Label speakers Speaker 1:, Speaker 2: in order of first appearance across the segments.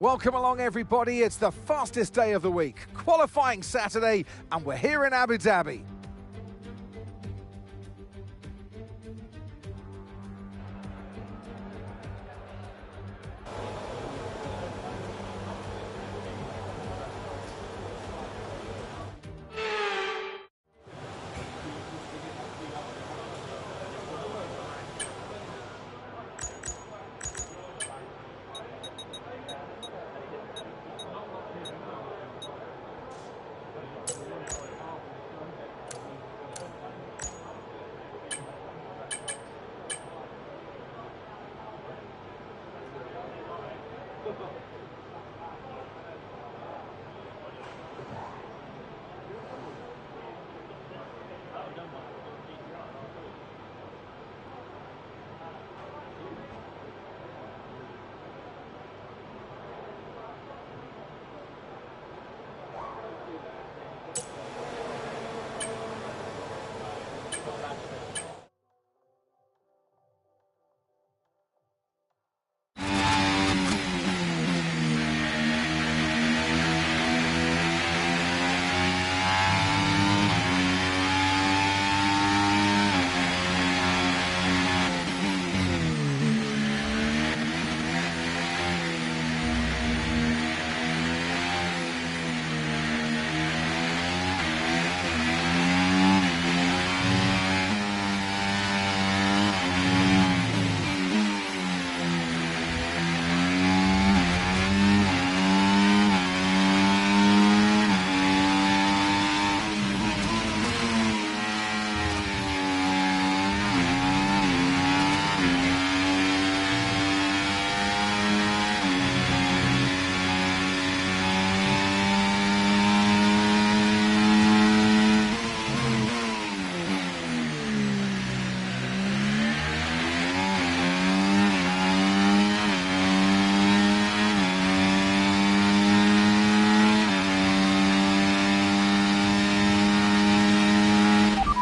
Speaker 1: Welcome along, everybody. It's the fastest day of the week, qualifying Saturday, and we're here in Abu Dhabi.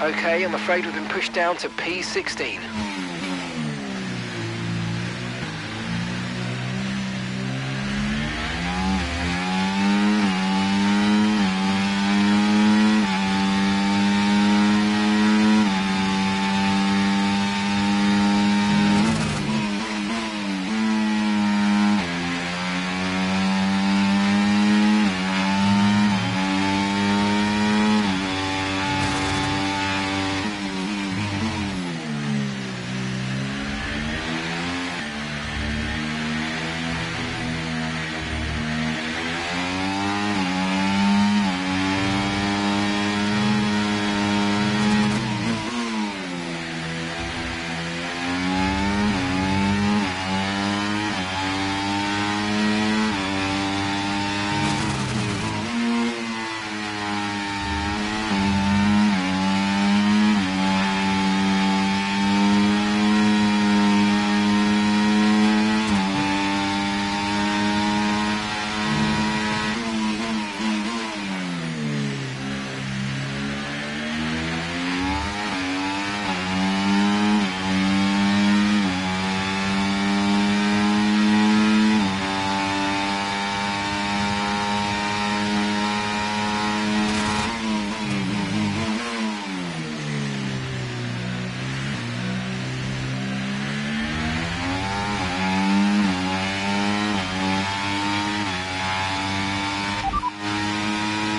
Speaker 2: Okay, I'm afraid we've been pushed down to P16.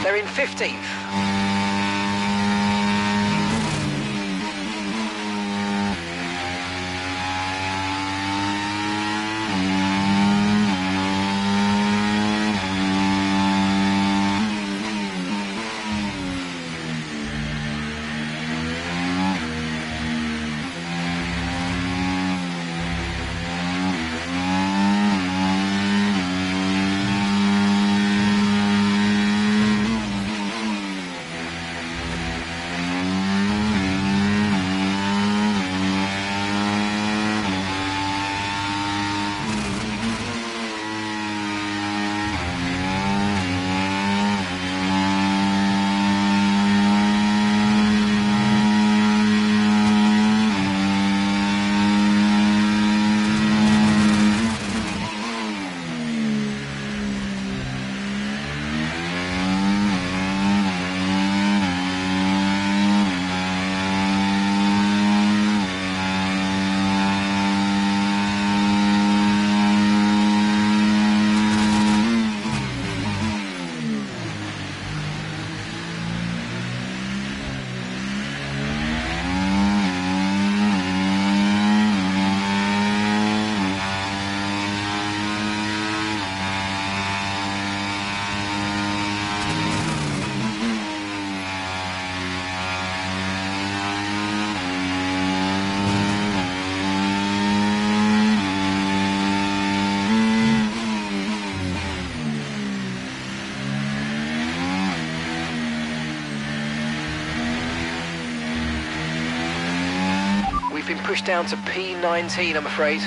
Speaker 2: They're in 15th. pushed down to P19, I'm afraid.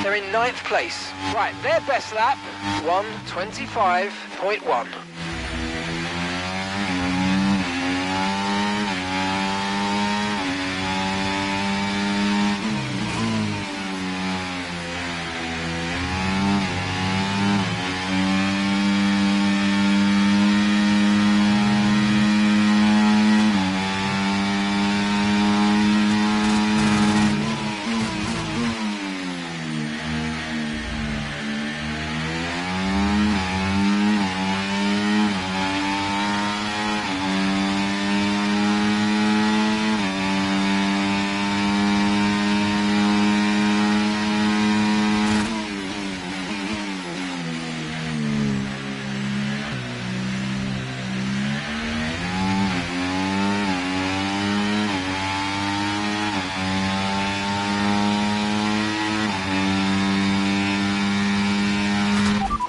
Speaker 2: They're in 9th place. Right, their best lap, 1:25.1.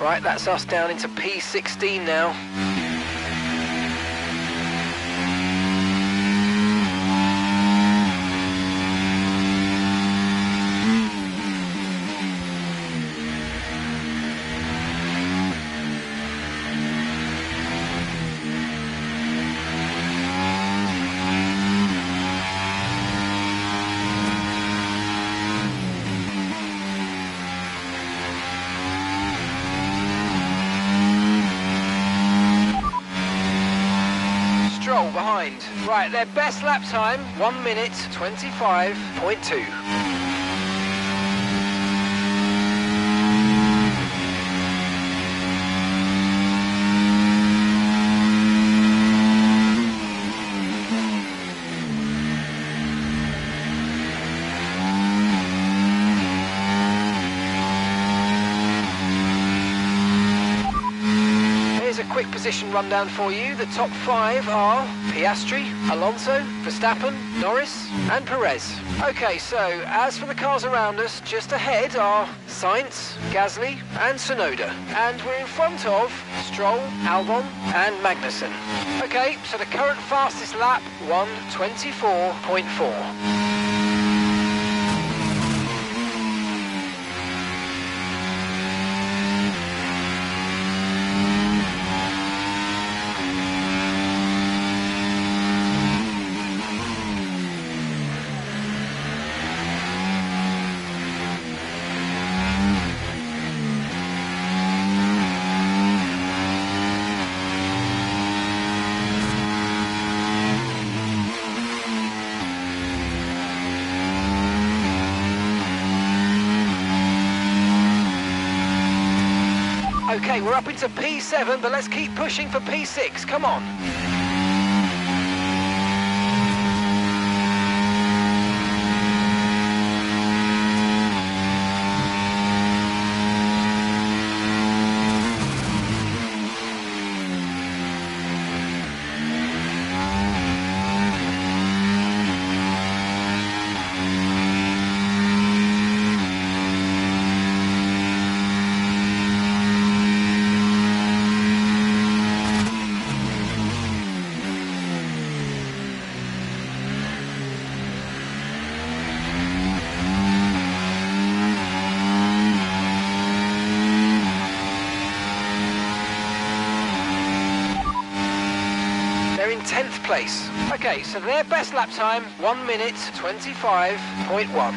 Speaker 2: Right, that's us down into P16 now. Behind. Right, their best lap time, 1:25.2. position rundown for you. The top 5 are Piastri, Alonso, Verstappen, Norris and Perez. Okay, so as for the cars around us, just ahead are Sainz, Gasly and Tsunoda. And we're in front of Stroll, Albon and Magnussen. Okay, so the current fastest lap, 1:24.4. Okay, we're up into P7, but let's keep pushing for P6. Come on. They're in 10th place. Okay, so their best lap time, 1:25.1.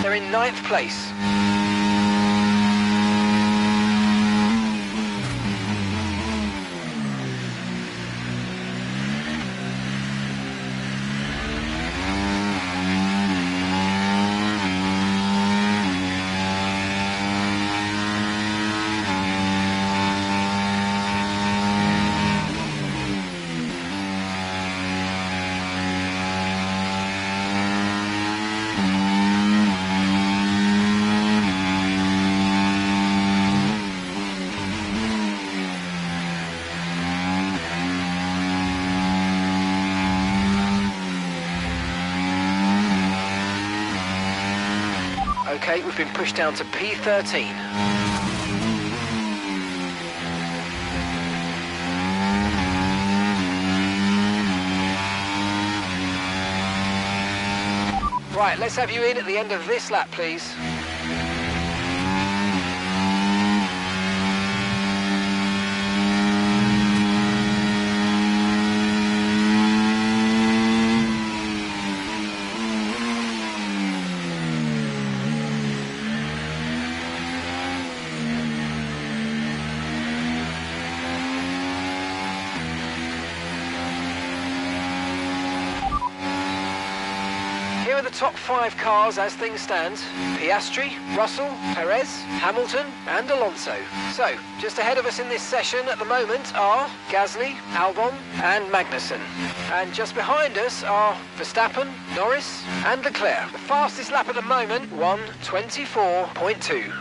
Speaker 2: In 9th place. Okay, we've been pushed down to P13. Right, let's have you in at the end of this lap, please. Here are the top 5 cars as things stand. Piastri, Russell, Perez, Hamilton and Alonso. So, just ahead of us in this session at the moment are Gasly, Albon and Magnussen. And just behind us are Verstappen, Norris and Leclerc. The fastest lap at the moment, 1:24.2.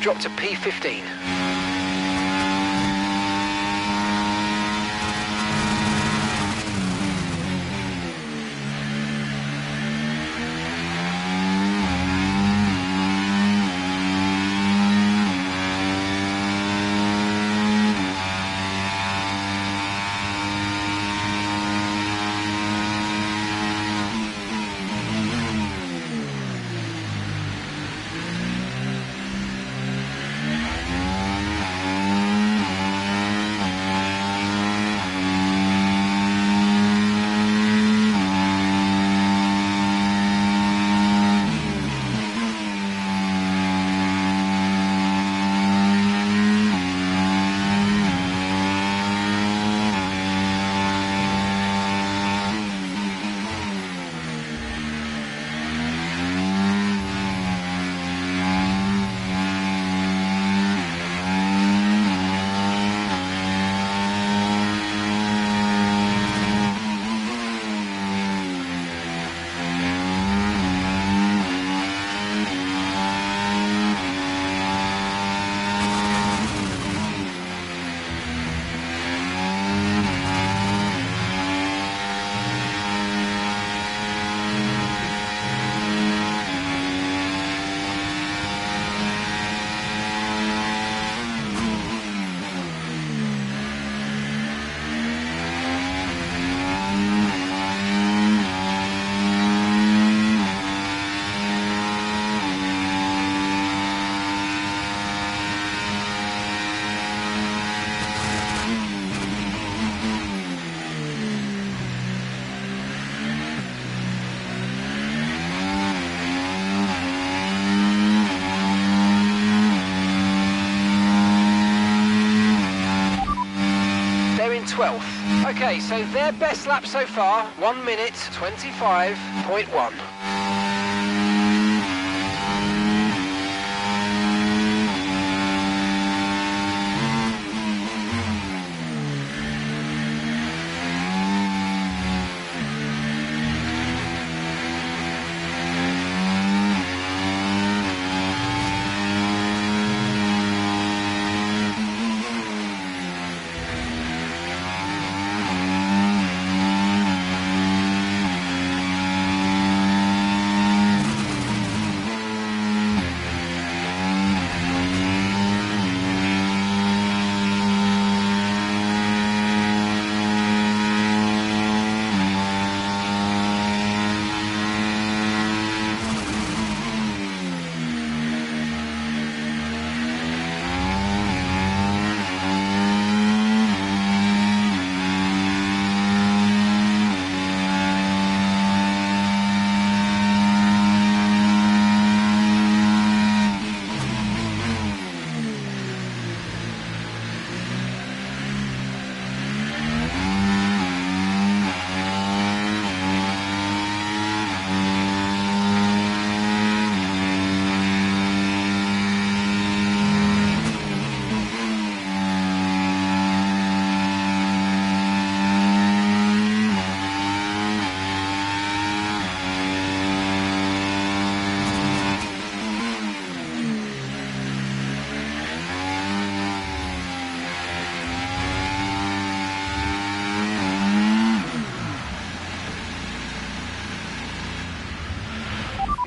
Speaker 2: Dropped to P15. in 12th. Okay, so their best lap so far, 1 minute 25.1.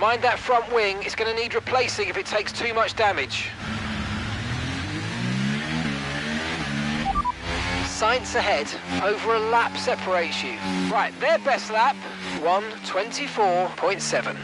Speaker 2: Mind that front wing, it's going to need replacing if it takes too much damage. Sainz ahead, over a lap separates you. Right, their best lap, 1:24.7.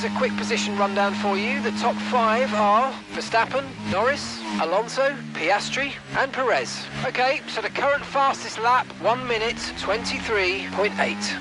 Speaker 2: A quick position rundown for you. The top 5 are Verstappen, Norris, Alonso, Piastri and Perez. Okay, so the current fastest lap, 1:23.8.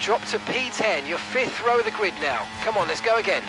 Speaker 2: Drop to P10, your 5th row of the grid now. Come on, let's go again.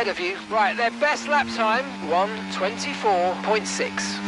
Speaker 2: ahead of you. Right, their best lap time, 1:24.6.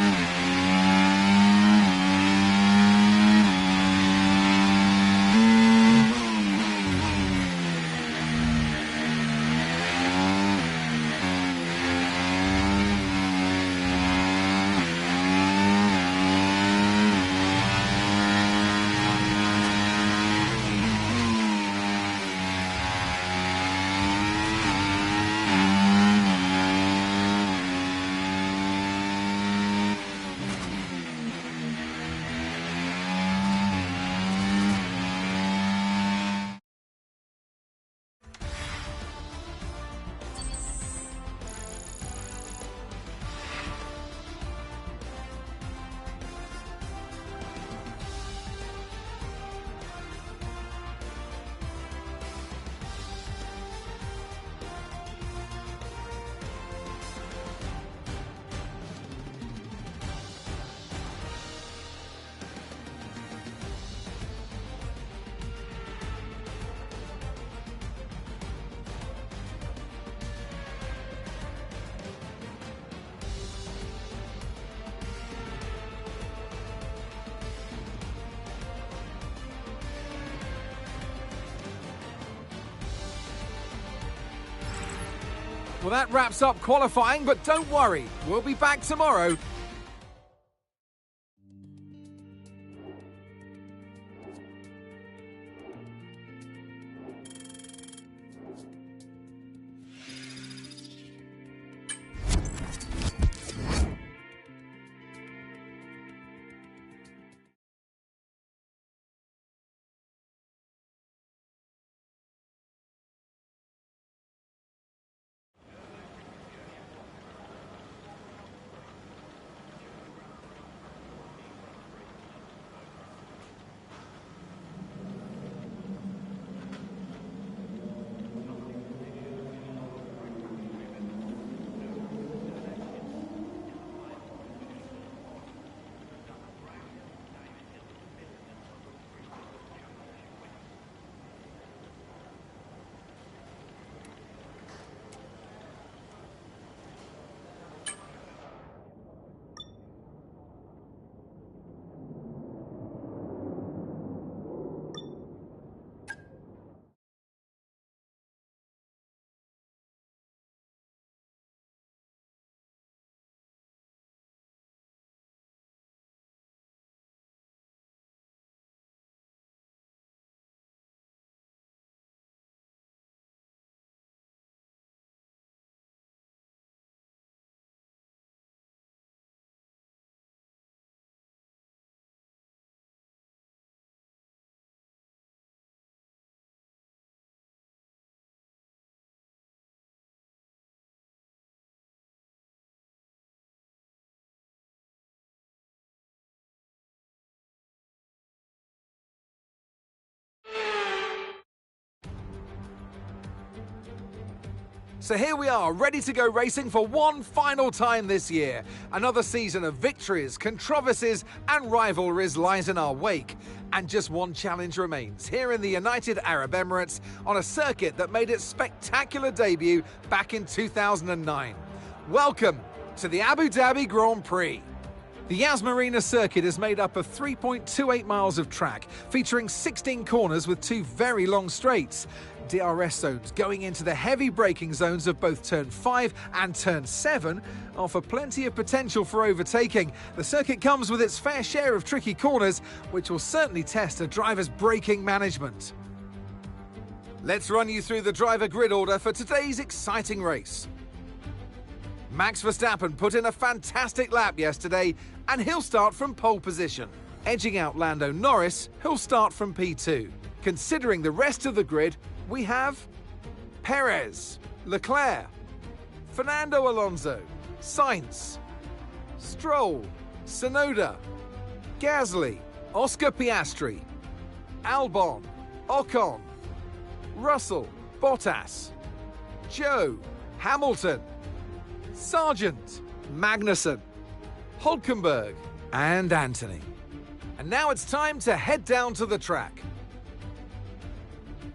Speaker 1: Well, that wraps up qualifying, but don't worry, we'll be back tomorrow. So here we are, ready to go racing for one final time this year. Another season of victories, controversies and rivalries lies in our wake. And just one challenge remains, here in the United Arab Emirates, on a circuit that made its spectacular debut back in 2009. Welcome to the Abu Dhabi Grand Prix. The Yas Marina circuit is made up of 3.28 miles of track, featuring 16 corners with 2 very long straights. DRS zones going into the heavy braking zones of both turn 5 and turn 7 offer plenty of potential for overtaking. The circuit comes with its fair share of tricky corners, which will certainly test a driver's braking management. Let's run you through the driver grid order for today's exciting race. Max Verstappen put in a fantastic lap yesterday, and he'll start from pole position. Edging out Lando Norris, who'll start from P2. Considering the rest of the grid, we have Perez, Leclerc, Fernando Alonso, Sainz, Stroll, Tsunoda, Gasly, Oscar Piastri, Albon, Ocon, Russell, Bottas, Joe, Hamilton, Sargent, Magnussen, Hulkenberg and Anthony. And now it's time to head down to the track.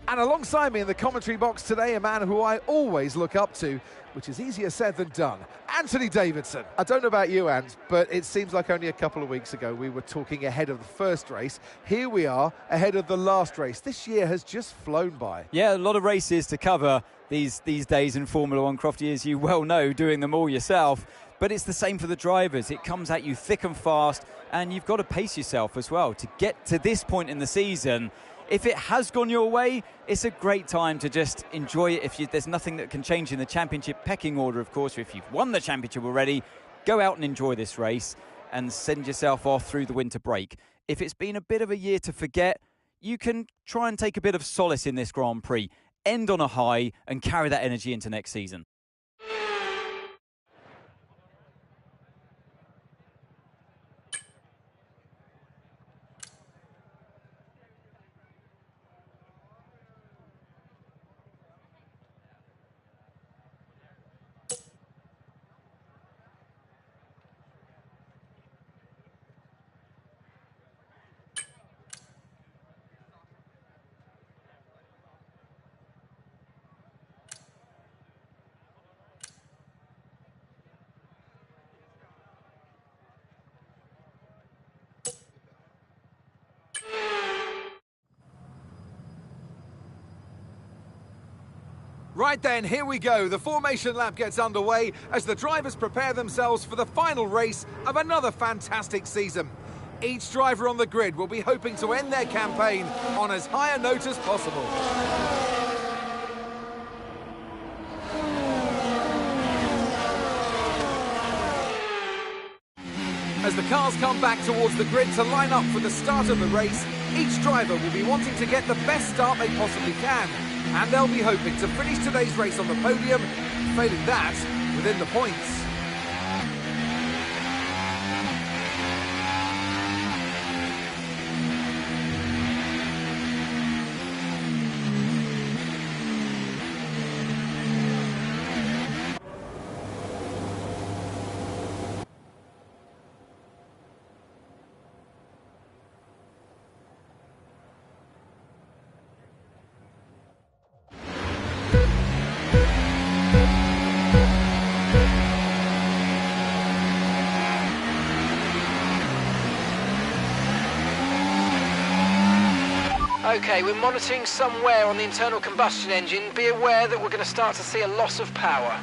Speaker 1: And alongside me in the commentary box today, a man who I always look up to. which is easier said than done. Anthony Davidson.
Speaker 3: I don't know about you, Ant, but it seems like only a couple of weeks ago we were talking ahead of the first race. Here we are ahead of the last race. This year has just flown by.
Speaker 4: Yeah, a lot of races to cover these days in Formula One, Crofty, as you well know, doing them all yourself. But it's the same for the drivers. It comes at you thick and fast, and you've got to pace yourself as well to get to this point in the season. If it has gone your way, it's a great time to just enjoy it. There's nothing that can change in the championship pecking order, of course. If you've won the championship already, go out and enjoy this race and send yourself off through the winter break. If it's been a bit of a year to forget, you can try and take a bit of solace in this Grand Prix, end on a high and carry that energy into next season.
Speaker 1: Right then, here we go. The formation lap gets underway as the drivers prepare themselves for the final race of another fantastic season. Each driver on the grid will be hoping to end their campaign on as high a note as possible. As the cars come back towards the grid to line up for the start of the race, each driver will be wanting to get the best start they possibly can. And they'll be hoping to finish today's race on the podium, failing that, within the points.
Speaker 2: Okay, we're monitoring somewhere on the internal combustion engine. Be aware that we're going to start to see a loss of power.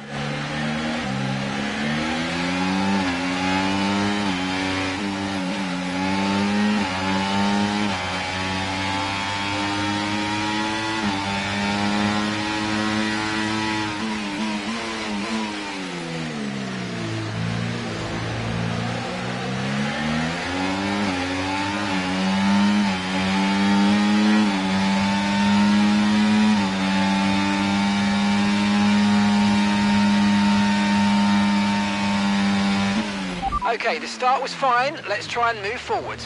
Speaker 2: Okay, the start was fine. Let's try and move forward.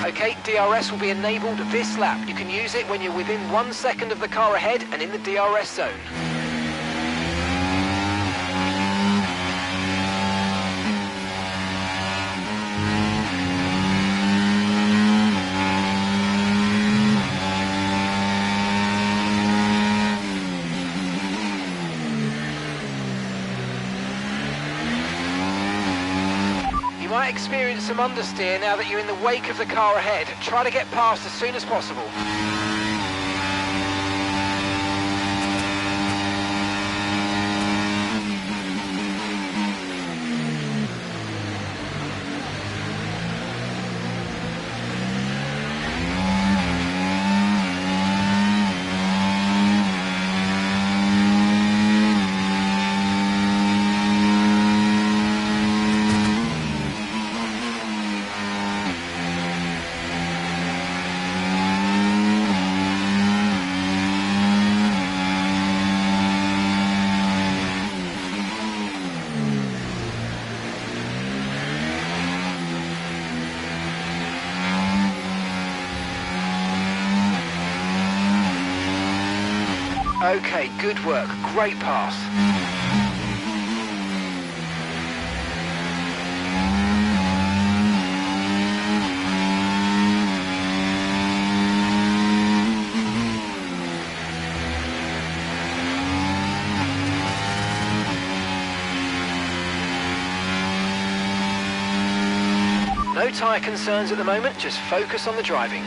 Speaker 2: Okay, DRS will be enabled this lap. You can use it when you're within 1 second of the car ahead and in the DRS zone. You might experience some understeer now that you're in the wake of the car ahead. Try to get past as soon as possible. Okay, good work. Great pass. No tyre concerns at the moment, just focus on the driving.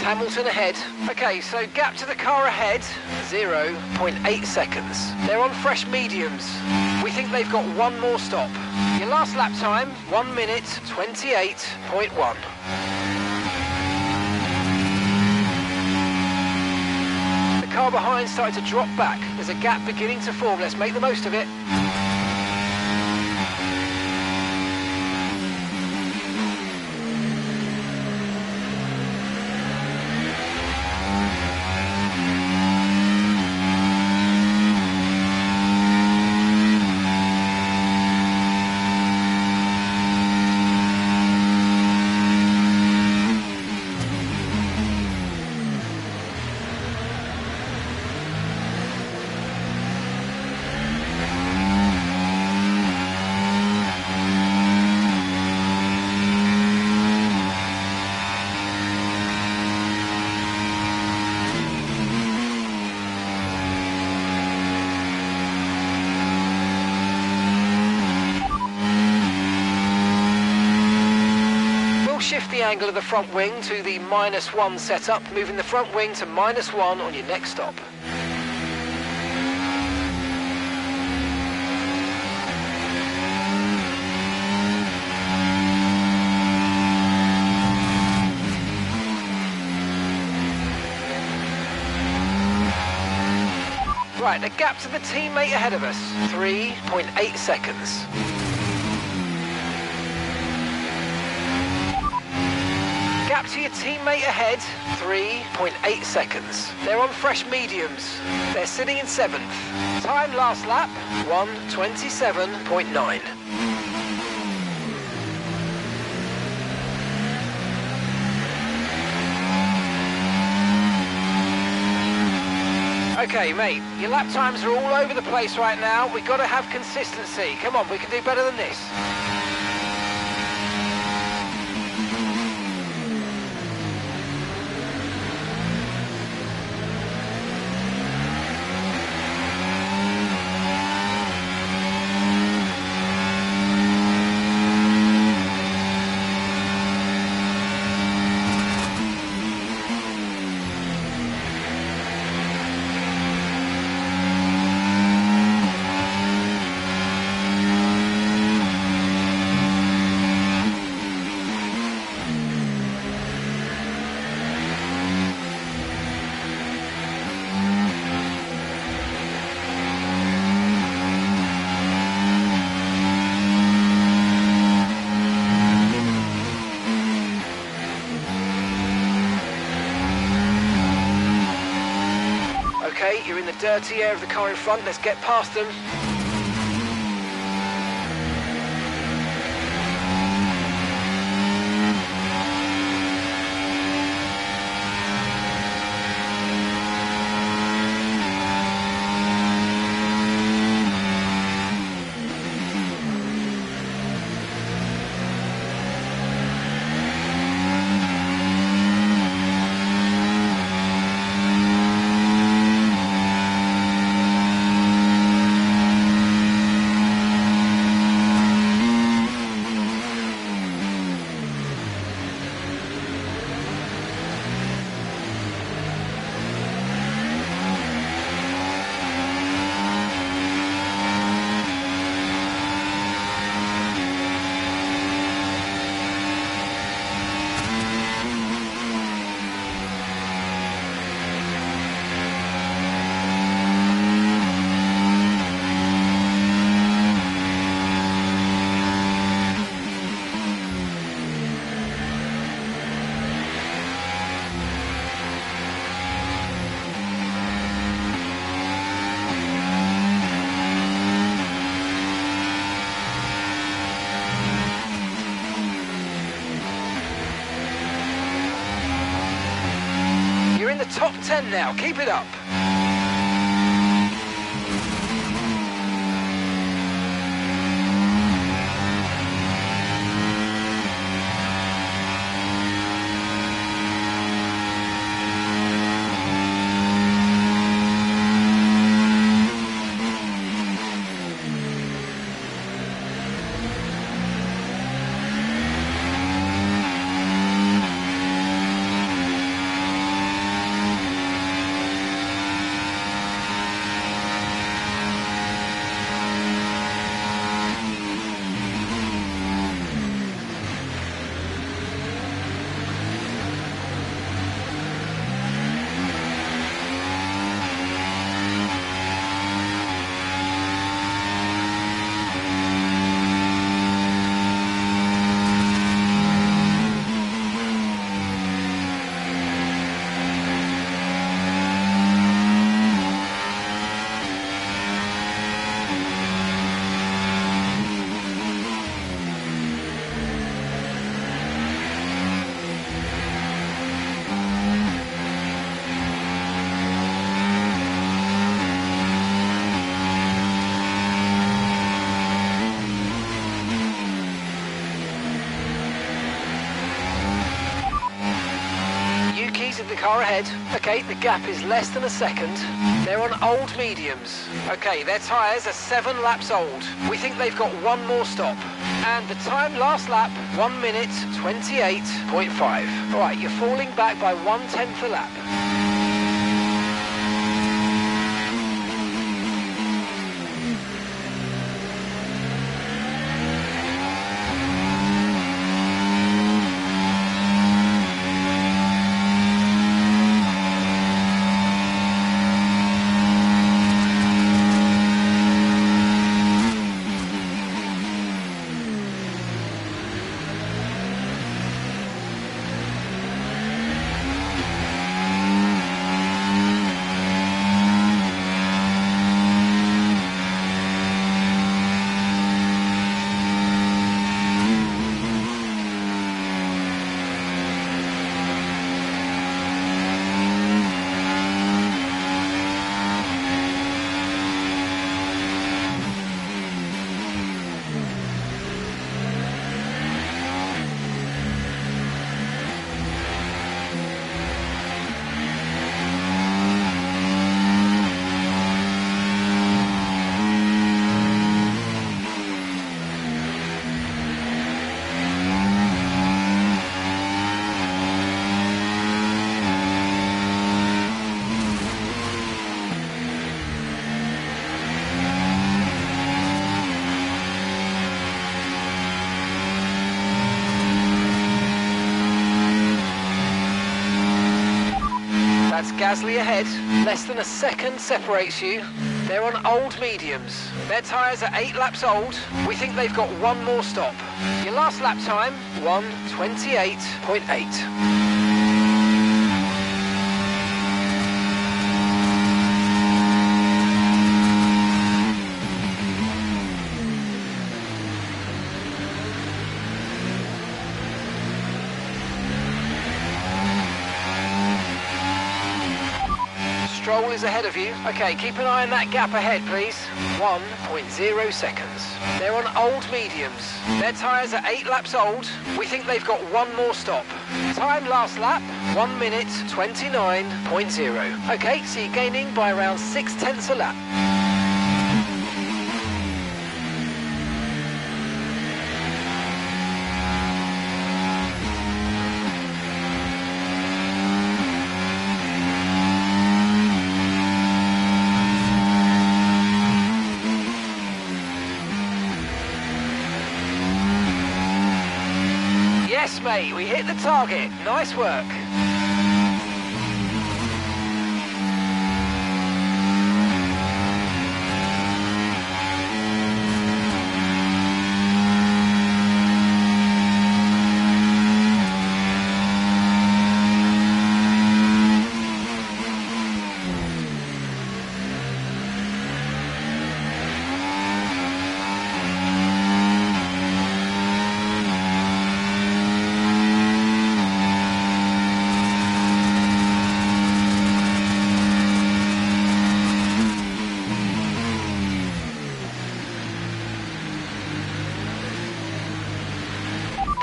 Speaker 2: Hamilton ahead. Okay, so gap to the car ahead, 0.8 seconds. They're on fresh mediums. We think they've got one more stop. Your last lap time, 1 minute 28.1. The car behind started to drop back. There's a gap beginning to form. Let's make the most of it. Shift the angle of the front wing to the -1 setup, moving the front wing to -1 on your next stop. Right, the gap to the teammate ahead of us, 3.8 seconds. Gap to your teammate ahead, 3.8 seconds. They're on fresh mediums. They're sitting in 7th. Time last lap, 1:27.9. Okay, mate, your lap times are all over the place right now. We've got to have consistency. Come on, we can do better than this. Okay, you're in the dirty air of the car in front. Let's get past them. top 10 now. Keep it up. Of the car ahead. Okay, the gap is less than a second. They're on old mediums. Okay, their tyres are 7 laps old. We think they've got one more stop. And the time last lap, 1 minute 28.5. All right, you're falling back by 1/10 a lap. That's Gasly ahead. Less than a second separates you. They're on old mediums. Their tyres are 8 laps old. We think they've got one more stop. Your last lap time, 1:28.8. Stroll is ahead of you. Okay, keep an eye on that gap ahead, please. 1.0 seconds. They're on old mediums. Their tyres are 8 laps old. We think they've got one more stop. Time last lap, 1 minute 29.0. Okay, so you're gaining by around 6/10 a lap. Yes, mate, we hit the target. Nice work.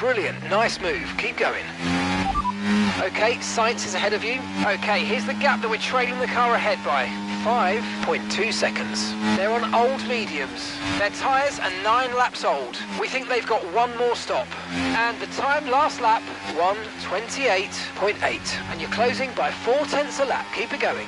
Speaker 2: Brilliant, nice move, keep going. Okay, Sainz is ahead of you. Okay, here's the gap that we're trailing the car ahead by. 5.2 seconds. They're on old mediums. Their tyres are 9 laps old. We think they've got one more stop. And the time last lap, 1:28.8. And you're closing by 0.4 a lap. Keep it going.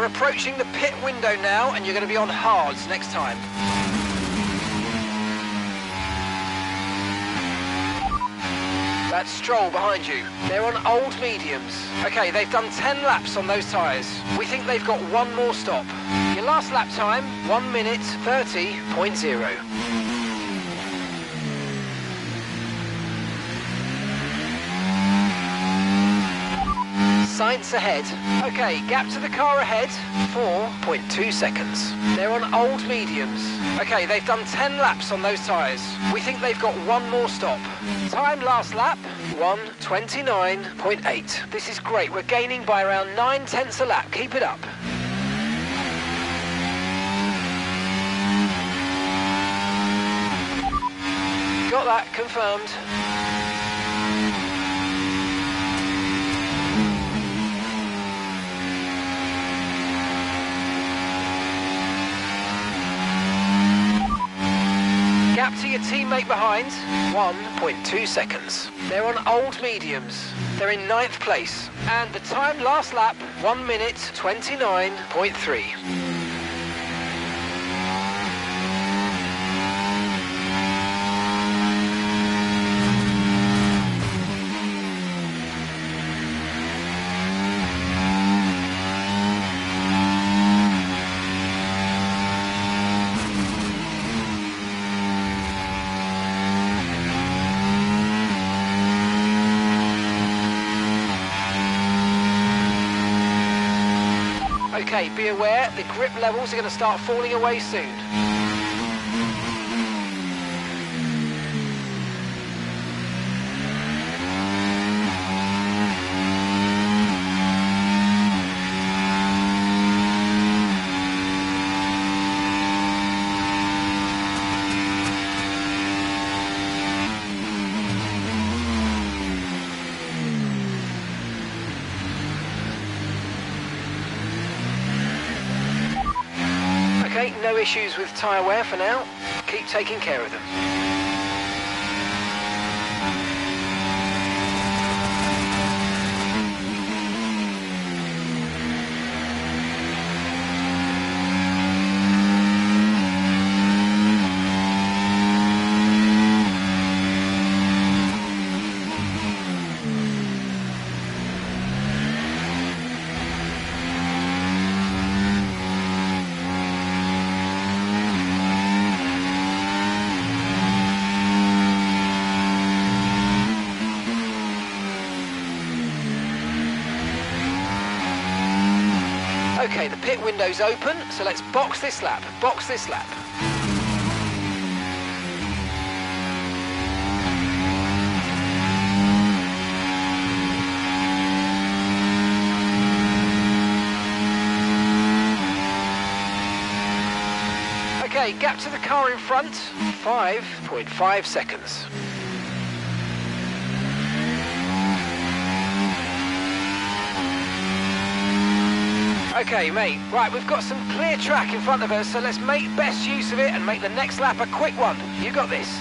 Speaker 2: Approaching the pit window now, and you're going to be on hards next time. That's Stroll behind you. They're on old mediums. Okay, they've done 10 laps on those tyres. We think they've got one more stop. Your last lap time, 1:30.0. Sainz ahead. Okay, gap to the car ahead, 4.2 seconds. They're on old mediums. Okay, they've done 10 laps on those tyres. We think they've got one more stop. Time last lap, 1:29.8. This is great. We're gaining by around 0.9 a lap. Keep it up. Got that confirmed. Gap to your teammate behind, 1.2 seconds. They're on old mediums. They're in 9th place. And the time last lap, 1:29.3. Okay, be aware, the grip levels are going to start falling away soon. Okay, no issues with tyre wear for now. Keep taking care of them. Okay, the pit window's open, so let's box this lap, box this lap. Okay, gap to the car in front, 5.5 seconds. Okay, mate, right, we've got some clear track in front of us, so let's make best use of it and make the next lap a quick one. You got this.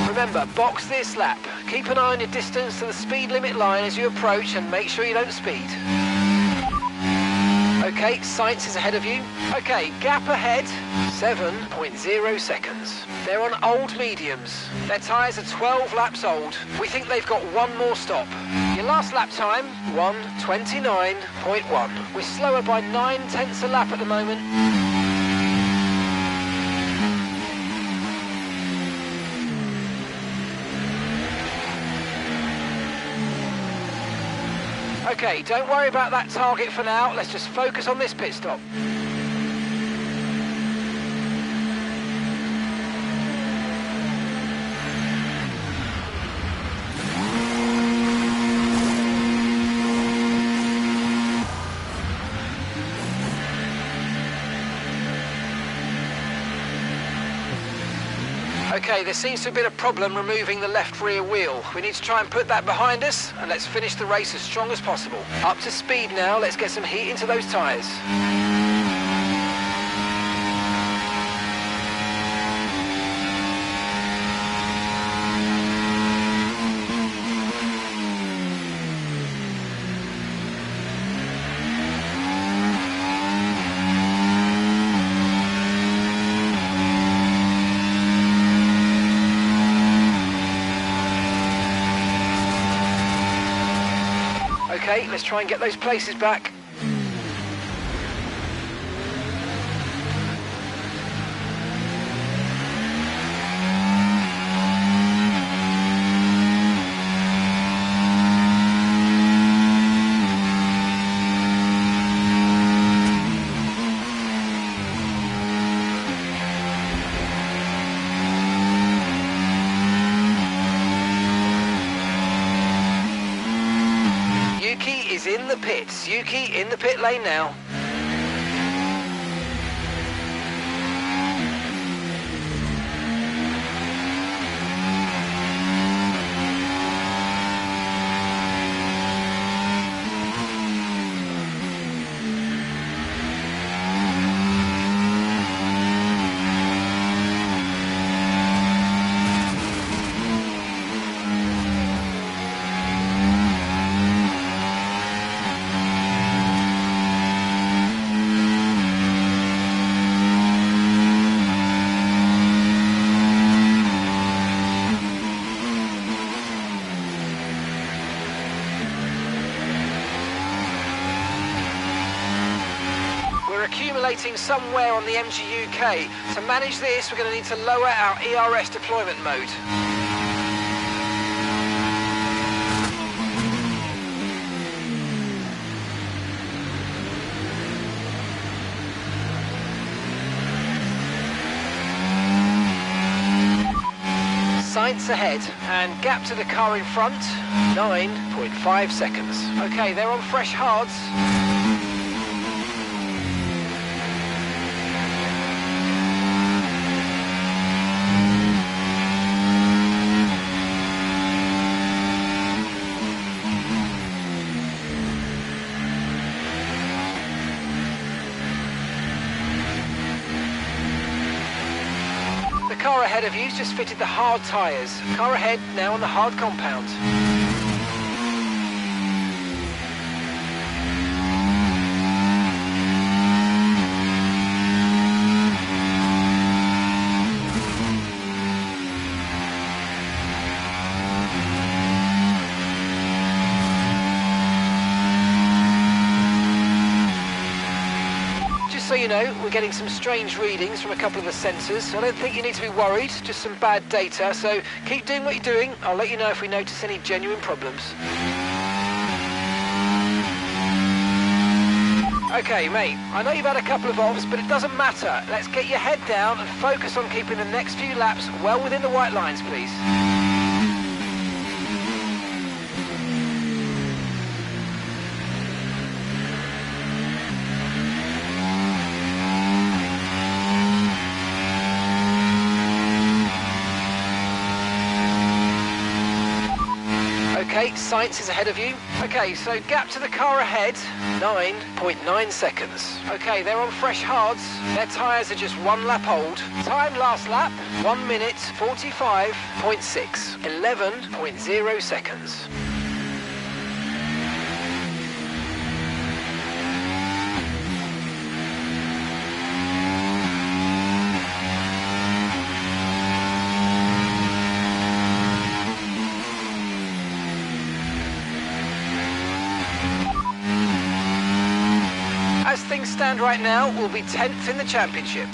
Speaker 2: Remember, box this lap. Keep an eye on your distance to the speed limit line as you approach and make sure you don't speed. Okay, Sainz is ahead of you. Okay, gap ahead, 7.0 seconds. They're on old mediums. Their tyres are 12 laps old. We think they've got one more stop. Your last lap time, 1:29.1. We're slower by 9/10 a lap at the moment. Okay, don't worry about that target for now. Let's just focus on this pit stop. Okay, there seems to have been a problem removing the left rear wheel. We need to try and put that behind us, and let's finish the race as strong as possible. Up to speed now, let's get some heat into those tyres. Okay, let's try and get those places back. Is in the pits. Yuki in the pit lane now. Accumulating somewhere on the MGUK. To manage this, we're going to need to lower our ERS deployment mode. Sainz ahead, and gap to the car in front, 9.5 seconds. Okay, they're on fresh hards. The car ahead of you's just fitted the hard tyres. Car ahead now on the hard compound. So you know, we're getting some strange readings from a couple of the sensors. I don't think you need to be worried, just some bad data. So keep doing what you're doing. I'll let you know if we notice any genuine problems. Okay, mate, I know you've had a couple of offs, but it doesn't matter. Let's get your head down and focus on keeping the next few laps well within the white lines, please. Okay, Sainz is ahead of you. Okay, so gap to the car ahead, 9.9 seconds. Okay, they're on fresh hards. Their tyres are just one lap old. Time last lap, 1 minute 45.6. 11.0 seconds. stand right now will be 10th in the championship.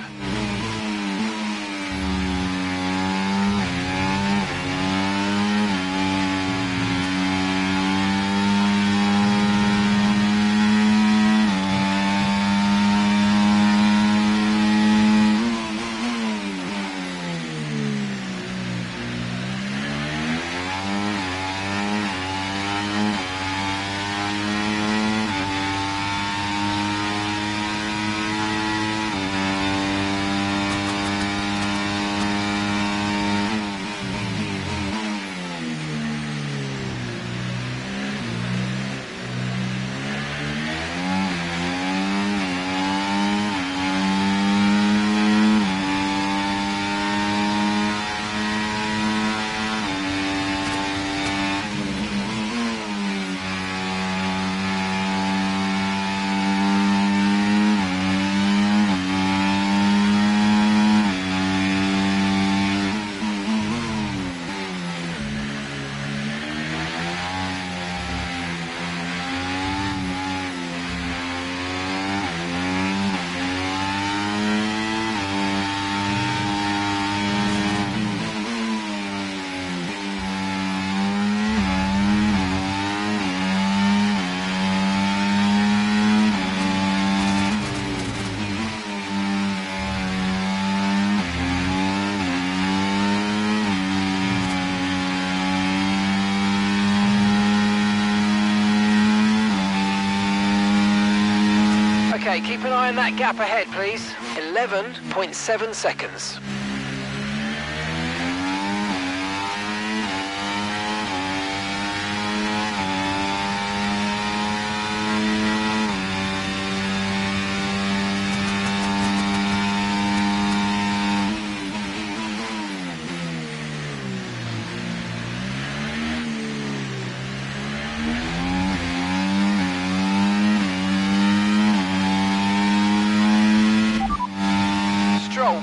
Speaker 2: Okay, keep an eye on that gap ahead, please. 11.7 seconds.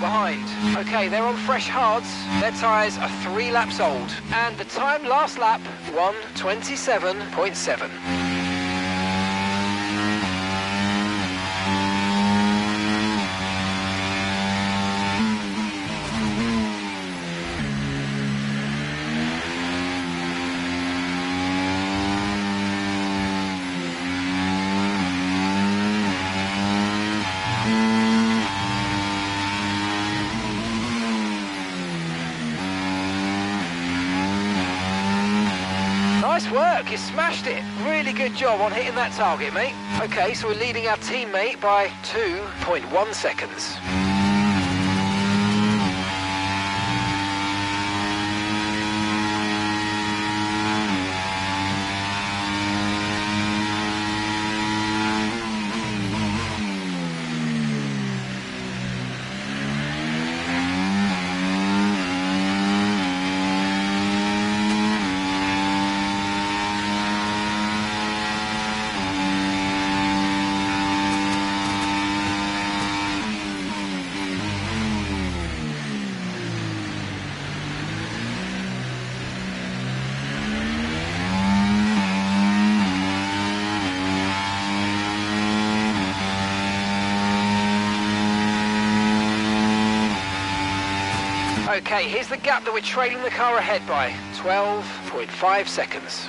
Speaker 2: Behind. Okay, they're on fresh hards. Their tyres are 3 laps old. And the time last lap, 1:27.7. Nice work, you smashed it. Really good job on hitting that target, mate. Okay, so we're leading our teammate by 2.1 seconds. Okay, here's the gap that we're trailing the car ahead by. 12.5 seconds.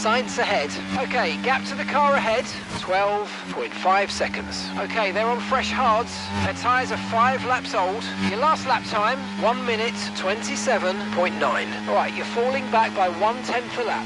Speaker 2: Sainz ahead. Okay, gap to the car ahead, 12.5 seconds. Okay, they're on fresh hards. Their tyres are 5 laps old. Your last lap time, 1:27.9. All right, you're falling back by 1/10 a lap.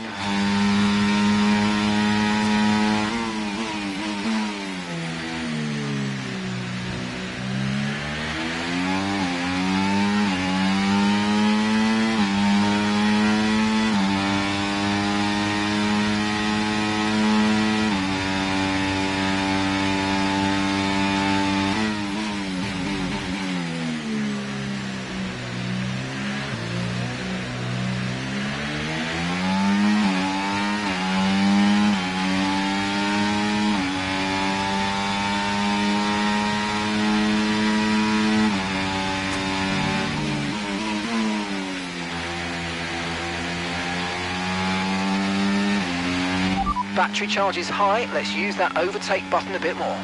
Speaker 2: battery charge is high. Let's use that overtake button a bit more.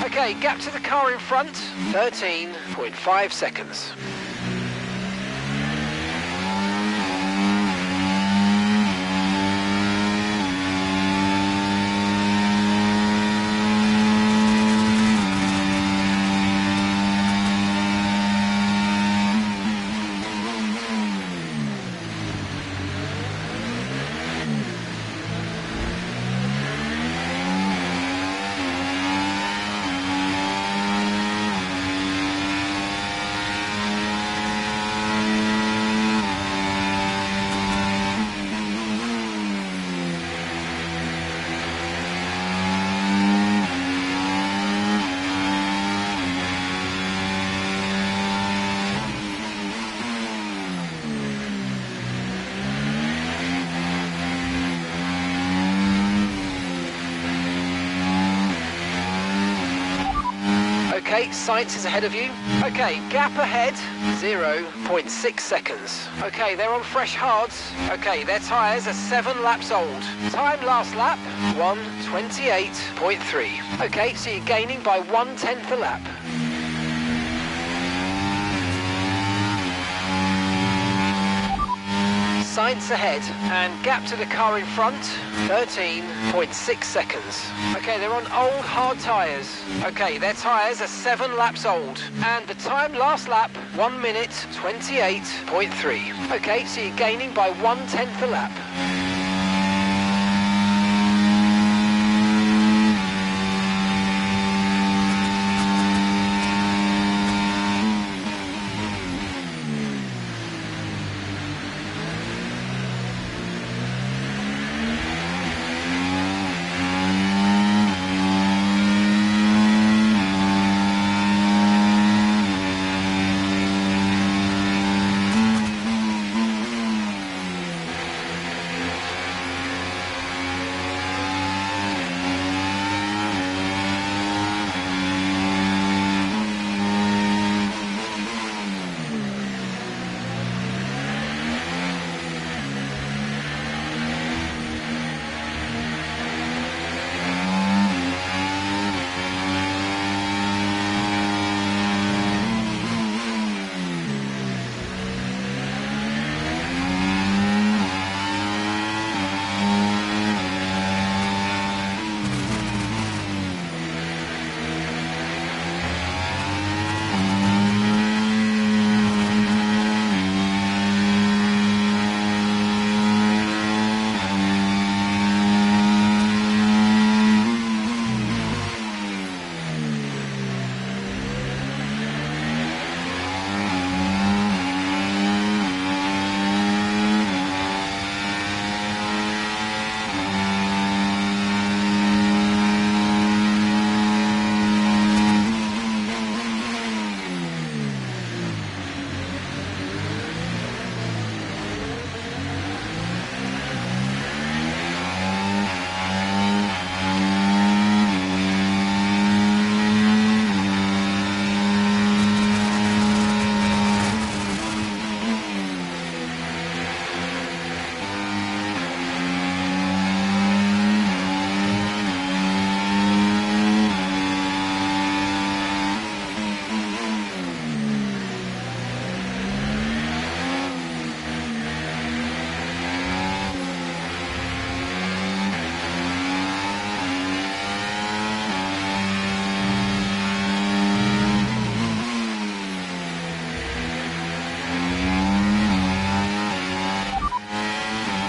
Speaker 2: Okay, gap to the car in front, 13.5 seconds. Okay, Sainz is ahead of you. Okay, gap ahead, 0.6 seconds. Okay, they're on fresh hards. Okay, their tyres are 7 laps old. Time last lap, 1:28.3. Okay, so you're gaining by 1/10 a lap. Sainz ahead, and gap to the car in front, 13.6 seconds. Okay, they're on old hard tyres. Okay, their tyres are 7 laps old, and the time last lap, 1:28.3. Okay, so you're gaining by 1/10 a lap.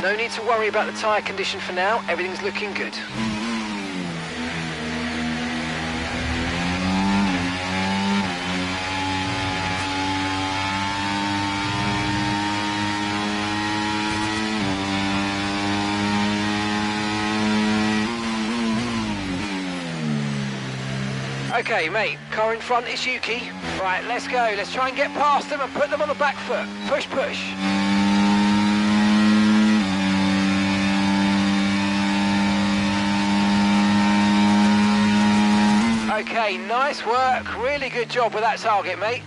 Speaker 2: No need to worry about the tyre condition for now, everything's looking good. Okay, mate, car in front is Yuki. Right, let's go. Let's try and get past them and put them on the back foot. Push, push. Okay, nice work. Really good job with that target, mate.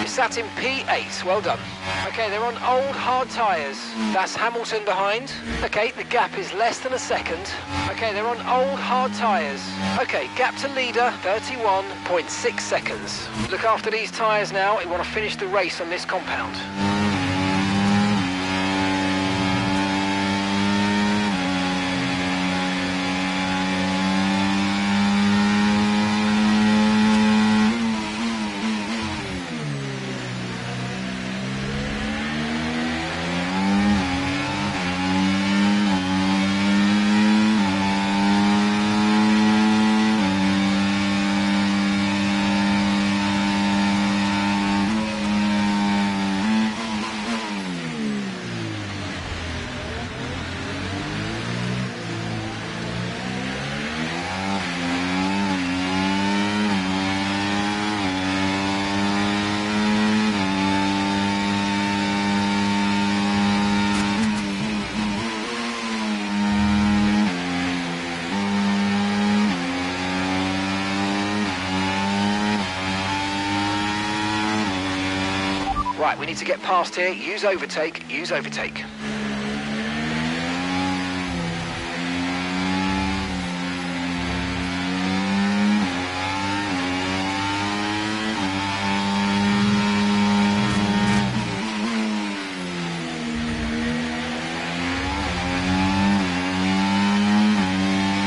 Speaker 2: Sat in P8, well done. Okay, they're on old hard tyres. That's Hamilton behind. Okay, the gap is less than a second. Okay, they're on old hard tyres. Okay, gap to leader, 31.6 seconds. Look after these tyres now. We want to finish the race on this compound. Right, we need to get past here. Use overtake, use overtake.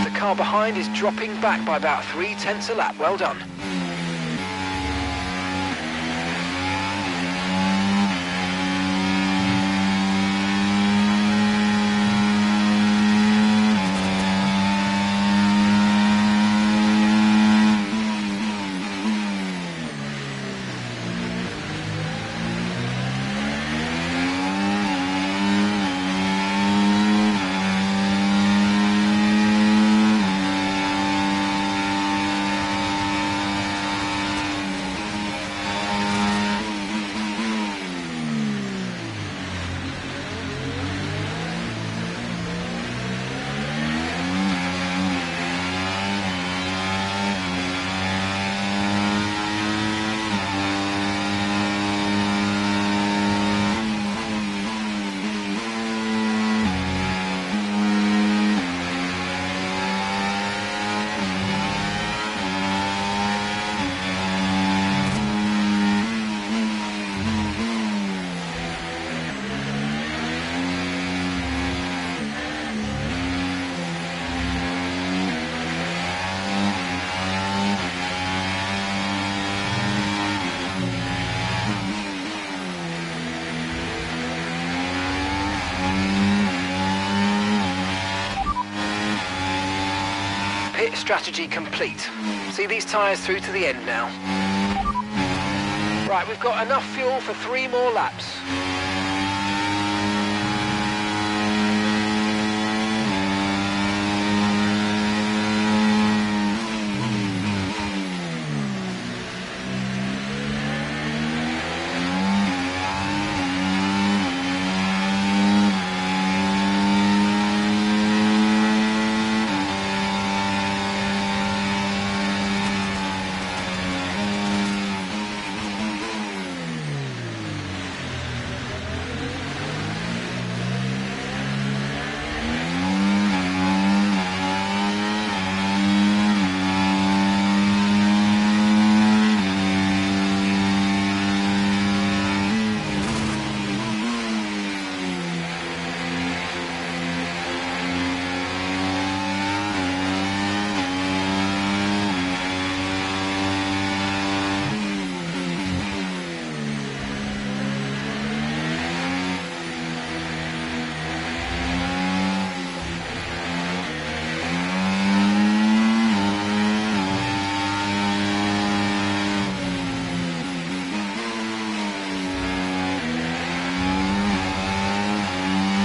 Speaker 2: The car behind is dropping back by about 3/10 a lap. Well done. strategy complete. See these tyres through to the end now. Right, we've got enough fuel for 3 more laps.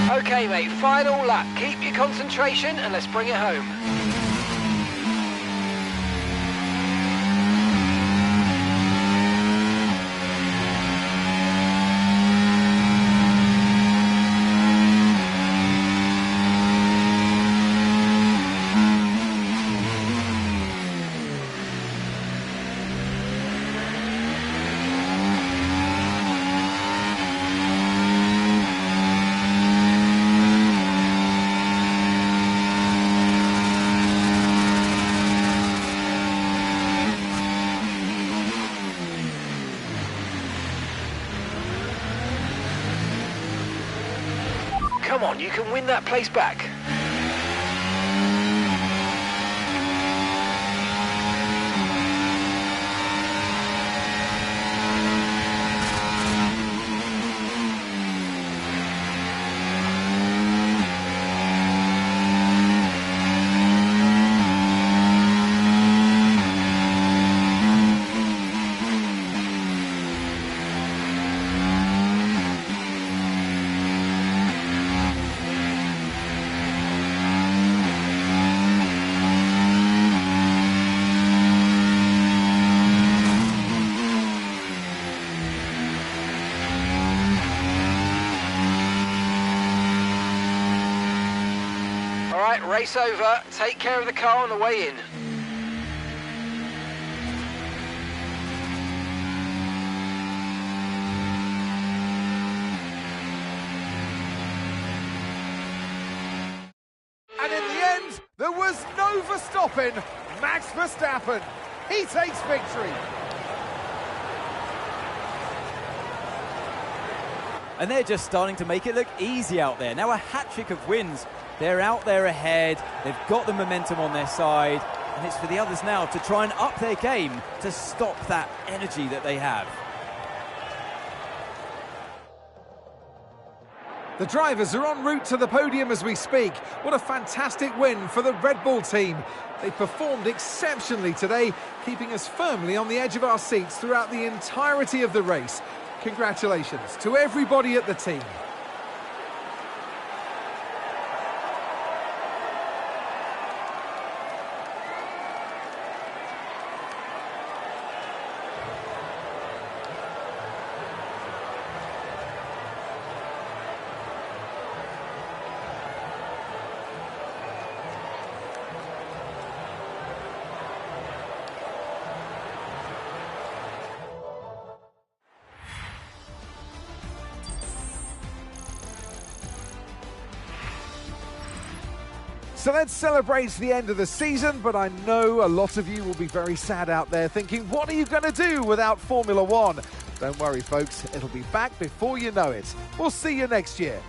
Speaker 2: Okay mate, final lap. Keep your concentration and let's bring it home. Come on, you can win that place back. Alright, race over. Take care of the car on the way in.
Speaker 3: And in the end, there was no Verstappen. Max Verstappen, he takes victory.
Speaker 4: And they're just starting to make it look easy out there. Now a hat-trick of wins. They're out there ahead. They've got the momentum on their side. And it's for the others now to try and up their game to stop that energy that they have.
Speaker 1: The drivers are en route to the podium as we speak. What a fantastic win for the Red Bull team. They performed exceptionally today, keeping us firmly on the edge of our seats throughout the entirety of the race. Congratulations to everybody at the team. So let's celebrate the end of the season, but I know a lot of you will be very sad out there thinking, what are you going to do without Formula One? Don't worry, folks, it'll be back before you know it. We'll see you next year.